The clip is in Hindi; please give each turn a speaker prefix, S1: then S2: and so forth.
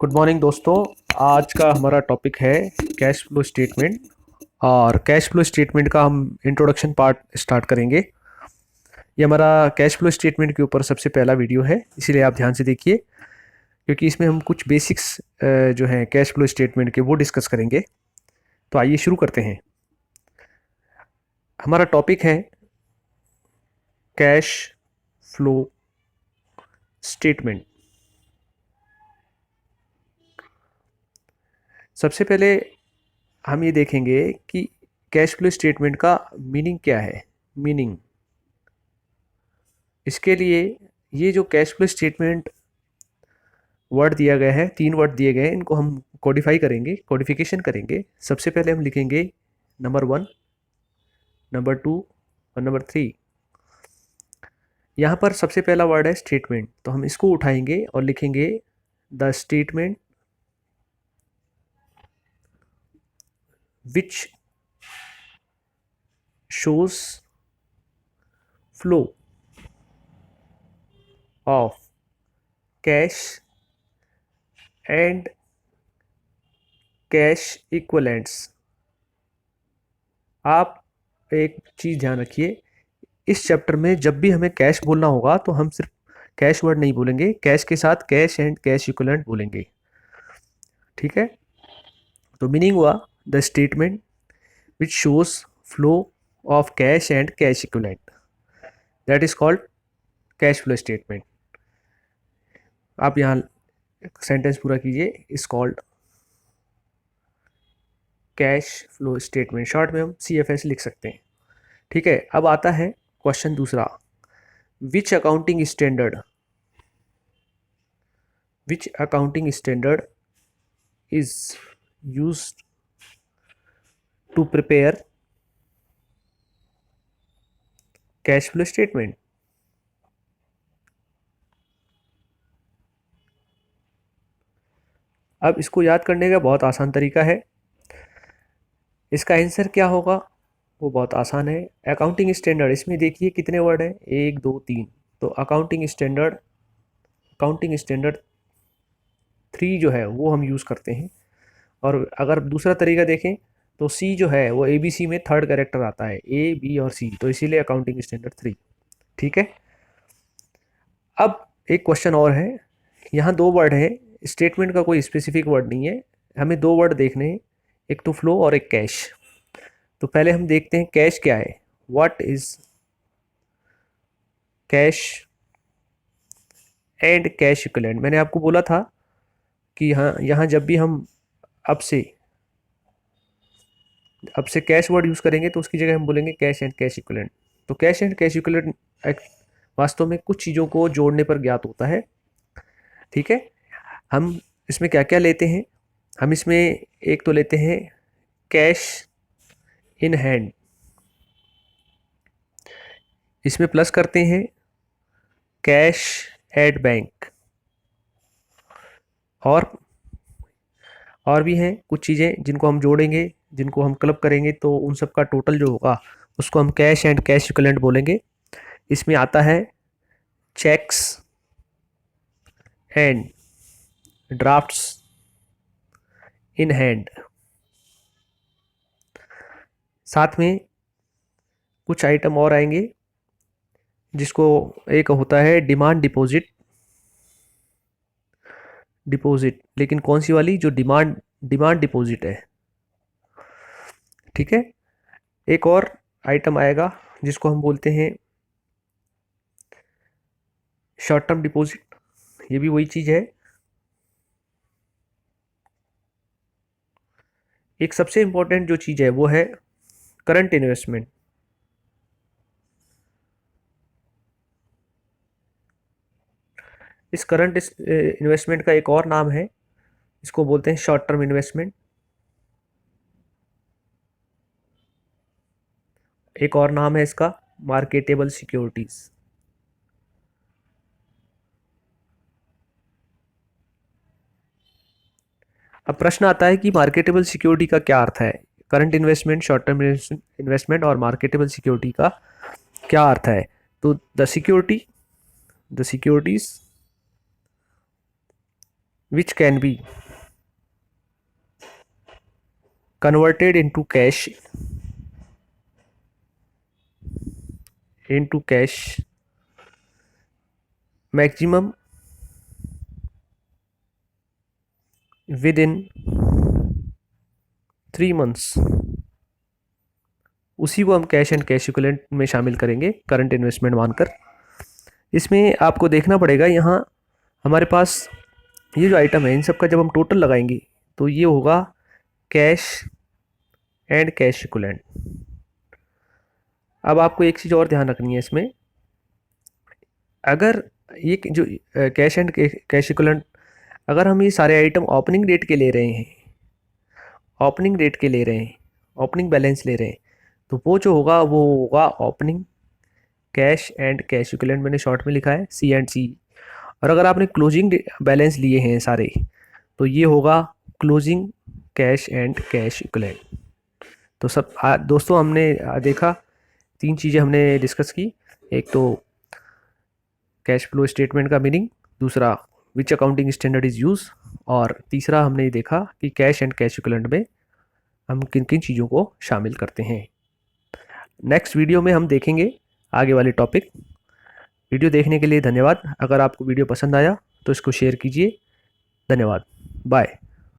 S1: गुड मॉर्निंग दोस्तों। आज का हमारा टॉपिक है कैश फ्लो स्टेटमेंट। और कैश फ्लो स्टेटमेंट का हम इंट्रोडक्शन पार्ट स्टार्ट करेंगे। ये हमारा कैश फ्लो स्टेटमेंट के ऊपर सबसे पहला वीडियो है, इसीलिए आप ध्यान से देखिए, क्योंकि इसमें हम कुछ बेसिक्स जो हैं कैश फ्लो स्टेटमेंट के वो डिस्कस करेंगे। तो आइए शुरू करते हैं। हमारा टॉपिक है कैश फ्लो स्टेटमेंट। सबसे पहले हम ये देखेंगे कि कैश फ्लो स्टेटमेंट का मीनिंग क्या है। मीनिंग इसके लिए ये जो कैश फ्लो स्टेटमेंट वर्ड दिया गया है, 3 वर्ड दिए गए हैं, इनको हम कोडिफाई करेंगे, कोडिफिकेशन करेंगे। सबसे पहले हम लिखेंगे नंबर 1, नंबर 2 और नंबर 3। यहाँ पर सबसे पहला वर्ड है स्टेटमेंट, तो हम इसको उठाएंगे और लिखेंगे the statement which shows flow of cash and cash equivalents. आप एक चीज़ ध्यान रखिए, इस चैप्टर में जब भी हमें कैश बोलना होगा तो हम सिर्फ कैश वर्ड नहीं बोलेंगे, कैश के साथ कैश एंड कैश इक्विवेलेंट बोलेंगे। ठीक है, तो मीनिंग हुआ the statement which shows flow of cash and cash equivalent, that is called cash flow statement. आप यहाँ सेंटेंस पूरा कीजिए, is called cash flow statement. Short में हम CFS लिख सकते हैं। ठीक है, अब आता है क्वेश्चन दूसरा, which accounting standard is used to prepare cash flow statement। अब इसको याद करने का बहुत आसान तरीका है। इसका आंसर क्या होगा वो बहुत आसान है। अकाउंटिंग स्टैंडर्ड, इसमें देखिए कितने वर्ड हैं, 1 2 3। तो अकाउंटिंग स्टैंडर्ड 3 जो है वो हम यूज़ करते हैं। और अगर दूसरा तरीका देखें तो C जो है वो ABC में थर्ड कैरेक्टर आता है, A B और C, तो इसीलिए अकाउंटिंग स्टैंडर्ड 3। ठीक है, अब एक क्वेश्चन और है। यहाँ 2 वर्ड है, स्टेटमेंट का कोई स्पेसिफिक वर्ड नहीं है, हमें 2 वर्ड देखने हैं, एक तो फ्लो और एक कैश। तो पहले हम देखते हैं कैश क्या है। What is cash and cash equivalent. मैंने आपको बोला था कि यहाँ जब भी हम अब से कैश वर्ड यूज़ करेंगे तो उसकी जगह हम बोलेंगे कैश एंड कैश इक्विवेलेंट। तो कैश एंड कैश इक्विवेलेंट वास्तव में कुछ चीज़ों को जोड़ने पर ज्ञात होता है। ठीक है, हम इसमें क्या क्या लेते हैं। हम इसमें एक तो लेते हैं कैश इन हैंड, इसमें प्लस करते हैं कैश एट बैंक, और भी हैं कुछ चीज़ें जिनको हम जोड़ेंगे, जिनको हम क्लब करेंगे, तो उन सब का टोटल जो होगा उसको हम कैश एंड कैश इक्विवेलेंट बोलेंगे। इसमें आता है cheques and drafts in hand. साथ में कुछ आइटम और आएंगे, जिसको एक होता है डिमांड डिपॉजिट, लेकिन कौन सी वाली, जो डिमांड डिपॉजिट है। ठीक है, एक और आइटम आएगा जिसको हम बोलते हैं शॉर्ट टर्म डिपॉजिट, ये भी वही चीज़ है। एक सबसे इंपॉर्टेंट जो चीज़ है वो है करंट इन्वेस्टमेंट। इस करंट इन्वेस्टमेंट का एक और नाम है, इसको बोलते हैं शॉर्ट टर्म इन्वेस्टमेंट। एक और नाम है इसका मार्केटेबल सिक्योरिटीज। अब प्रश्न आता है कि मार्केटेबल सिक्योरिटी का क्या अर्थ है। Current investment, short term investment और मार्केटेबल सिक्योरिटी का क्या अर्थ है। तो the securities which can be converted into cash maximum within 3 months, उसी को हम कैश एंड कैश इक्विवेलेंट में शामिल करेंगे करंट इन्वेस्टमेंट मानकर। इसमें आपको देखना पड़ेगा, यहाँ हमारे पास ये जो आइटम है इन सब का जब हम टोटल लगाएंगे तो ये होगा कैश एंड कैश इक्विवेलेंट। अब आपको एक चीज़ और ध्यान रखनी है इसमें, अगर ये जो कैश एंड कैश इक्विवेलेंट अगर हम ये सारे आइटम ओपनिंग डेट के ले रहे हैं, ओपनिंग बैलेंस ले रहे हैं, तो वो जो होगा वो होगा opening cash and cash equivalent, मैंने शॉर्ट में लिखा है C&C। और अगर आपने क्लोजिंग बैलेंस लिए हैं सारे, तो ये होगा closing cash and cash equivalent. तो सब दोस्तों हमने देखा 3 चीज़ें हमने डिस्कस की। एक तो कैश फ्लो स्टेटमेंट का मीनिंग, दूसरा which accounting standard is use, और तीसरा हमने देखा कि कैश एंड कैश इक्विवेलेंट में हम किन किन चीज़ों को शामिल करते हैं। नेक्स्ट वीडियो में हम देखेंगे आगे वाले टॉपिक। वीडियो देखने के लिए धन्यवाद। अगर आपको वीडियो पसंद आया तो इसको शेयर कीजिए। धन्यवाद। बाय।